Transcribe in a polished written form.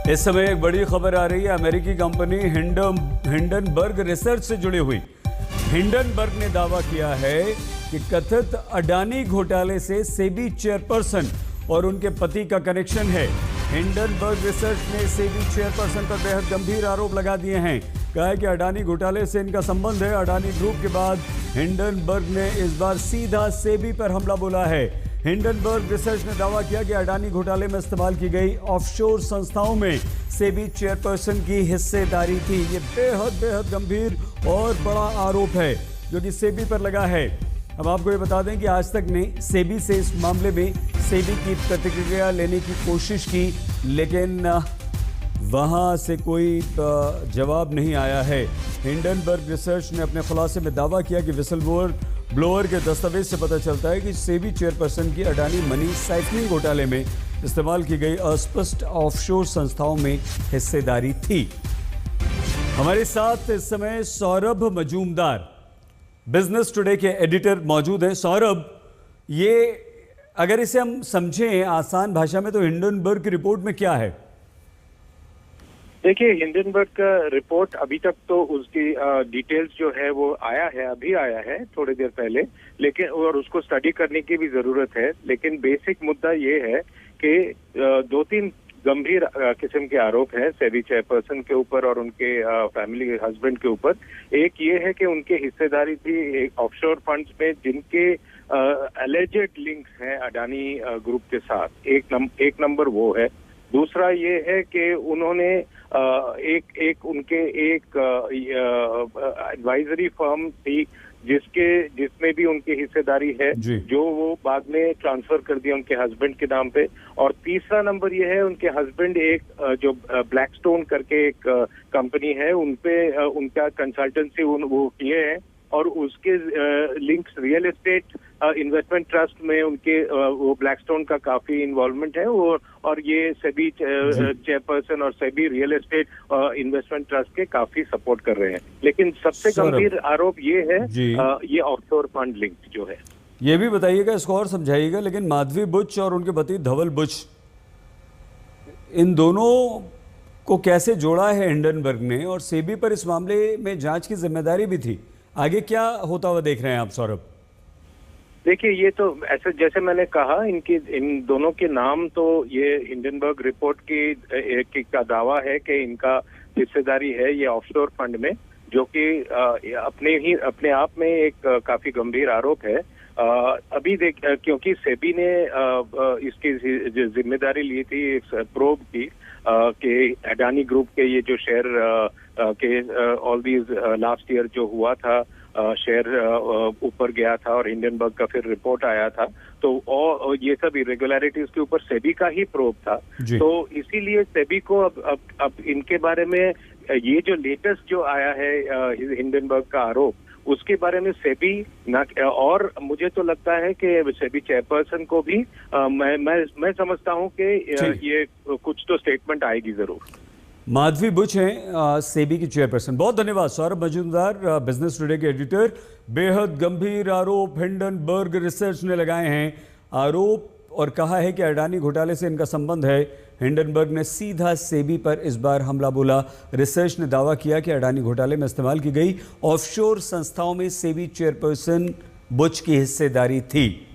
इस समय एक बड़ी खबर आ रही है अमेरिकी कंपनी हिंडनबर्ग रिसर्च से जुड़ी हुई। हिंडनबर्ग ने दावा किया है कि कथित अडानी घोटाले से सेबी चेयरपर्सन और उनके पति का कनेक्शन है। हिंडनबर्ग रिसर्च ने सेबी चेयरपर्सन पर बेहद गंभीर आरोप लगा दिए हैं। कहा है कि अडानी घोटाले से इनका संबंध है। अडानी ग्रुप के बाद हिंडनबर्ग ने इस बार सीधा सेबी पर हमला बोला है। हिंडनबर्ग रिसर्च ने दावा किया कि अडानी घोटाले में इस्तेमाल की गई ऑफशोर संस्थाओं में सेबी चेयरपर्सन की हिस्सेदारी थी। ये बेहद गंभीर और बड़ा आरोप है जो कि सेबी पर लगा है। अब आपको ये बता दें कि आज तक ने सेबी से इस मामले में सेबी की प्रतिक्रिया लेने की कोशिश की, लेकिन वहां से कोई जवाब नहीं आया है। हिंडनबर्ग रिसर्च ने अपने खुलासे में दावा किया कि विसल ब्लोअर के दस्तावेज से पता चलता है कि सेबी चेयरपर्सन की अडानी मनी साइक्लिंग घोटाले में इस्तेमाल की गई अस्पष्ट ऑफशोर संस्थाओं में हिस्सेदारी थी। हमारे साथ इस समय सौरभ मजूमदार बिजनेस टुडे के एडिटर मौजूद हैं। सौरभ, ये अगर इसे हम समझें आसान भाषा में तो हिंडनबर्ग की रिपोर्ट में क्या है? देखिए, हिंडनबर्ग का रिपोर्ट अभी तक तो उसकी डिटेल्स जो है वो अभी आया है थोड़ी देर पहले, लेकिन और उसको स्टडी करने की भी जरूरत है। लेकिन बेसिक मुद्दा ये है कि दो तीन गंभीर किस्म के आरोप हैं सेबी चेयरपर्सन के ऊपर और उनके फैमिली हस्बैंड के ऊपर। एक ये है कि उनके हिस्सेदारी थी एक ऑफशोर फंड्स में जिनके एलिजेड लिंक्स हैं अडानी ग्रुप के साथ। एक नंबर वो है। दूसरा ये है कि उन्होंने उनके एडवाइजरी फर्म थी जिसमें भी उनकी हिस्सेदारी है, जो वो बाद में ट्रांसफर कर दिया उनके हस्बैंड के नाम पे। और तीसरा नंबर ये है, उनके हस्बैंड जो ब्लैकस्टोन करके एक कंपनी है उनपे उनका कंसल्टेंसी वो किए हैं और उसके links real estate investment trust में उनके वो ब्लैकस्टोन का काफी इन्वॉल्वमेंट है और ये सेबी चेयरपर्सन और SEBI real estate investment trust के काफी सपोर्ट कर रहे हैं। लेकिन सबसे गंभीर आरोप ये है ये ऑफशोर फंड लिंक जो है। ये भी बताइएगा, इसको और समझाइएगा, लेकिन माधवी बुच और उनके पति धवल बुच, इन दोनों को कैसे जोड़ा है हिंडनबर्ग ने? और सेबी पर इस मामले में जांच की जिम्मेदारी भी थी। आगे क्या होता हुआ देख रहे हैं आप सौरभ? देखिए, ये तो ऐसे जैसे मैंने कहा, इन दोनों के नाम तो ये हिंडनबर्ग रिपोर्ट का दावा है कि इनका हिस्सेदारी है ये ऑफशोर फंड में, जो कि अपने आप में एक काफी गंभीर आरोप है। अभी क्योंकि सेबी ने इसकी जिम्मेदारी ली थी इस प्रोब की कि अडानी ग्रुप के ये जो शेयर के ऑल दीज लास्ट ईयर जो हुआ था, शेयर ऊपर गया था और हिंडनबर्ग का फिर रिपोर्ट आया था, तो ये सब इरेगुलरिटीज के ऊपर सेबी का ही प्रोब था। तो इसीलिए सेबी को अब इनके बारे में ये जो लेटेस्ट जो आया है हिंडनबर्ग का आरोप, उसके बारे में सेबी और मुझे तो लगता है कि सेबी चेयरपर्सन को भी मैं समझता हूं कि ये कुछ तो स्टेटमेंट आएगी जरूर। माधवी बुच हैं सेबी की चेयरपर्सन। बहुत धन्यवाद सौरभ मजूमदार, बिजनेस टुडे के एडिटर। बेहद गंभीर आरोप हिंडनबर्ग रिसर्च ने लगाए हैं आरोप और कहा है कि अडानी घोटाले से इनका संबंध है। हिंडनबर्ग ने सीधा सेबी पर इस बार हमला बोला। रिसर्च ने दावा किया कि अडानी घोटाले में इस्तेमाल की गई ऑफशोर संस्थाओं में सेबी चेयरपर्सन बुच की हिस्सेदारी थी।